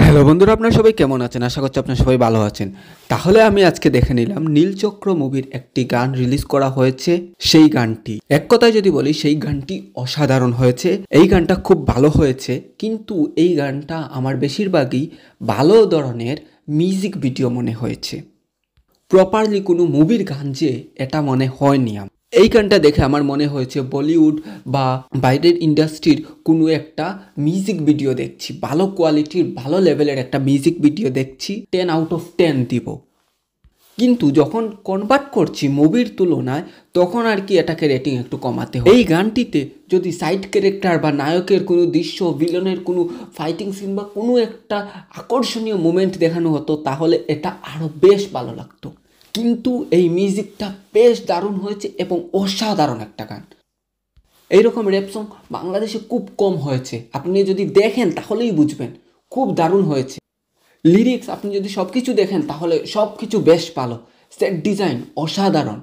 Hello বন্ধুরা, আপনারা সবাই কেমন আছেন? আশা করছি আপনারা সবাই ভালো আছেন। তাহলে আমি আজকে দেখে নিলাম নীলচক্র মুভির একটি গান রিলিজ করা হয়েছে। সেই গানটি এক কথায় যদি বলি, সেই গানটি অসাধারণ হয়েছে। এই গানটা খুব ভালো হয়েছে, কিন্তু এই গানটা আমার বেশিরভাগই ভালো ধরনের মিউজিক ভিডিও মনে হয়েছে। প্রপারলি কোনো মুভির গান যে এটা মনে হয়নি। এই গানটা দেখে আমার মনে হয়েছে বলিউড বা বাইরের ইন্ডাস্ট্রির কোনো একটা মিউজিক ভিডিও দেখছি, ভালো কোয়ালিটির ভালো লেভেলের একটা মিউজিক ভিডিও দেখছি, 10 আউট অফ 10 দিব। কিন্তু যখন কনভার্ট করছি মুভির তুলনায়, তখন আর কি এটাকে রেটিং একটু কমাতে হয়। এই গানটিতে যদি সাইড ক্যারেক্টার বা নায়কের কোনো দৃশ্য, ভিলেনের কোনো ফাইটিং সিন বা কোনো একটা আকর্ষণীয় মোমেন্ট দেখানো হতো, তাহলে এটা আরও বেশ ভালো লাগতো। কিন্তু এই মিউজিকটা বেশ দারুণ হয়েছে এবং অসাধারণ একটা গান। এইরকম র্যাপ সং বাংলাদেশে খুব কম হয়েছে, আপনি যদি দেখেন তাহলেই বুঝবেন খুব দারুণ হয়েছে। লিরিক্স আপনি যদি সব কিছু দেখেন তাহলে সব কিছু বেশ ভালো, সেট ডিজাইন অসাধারণ।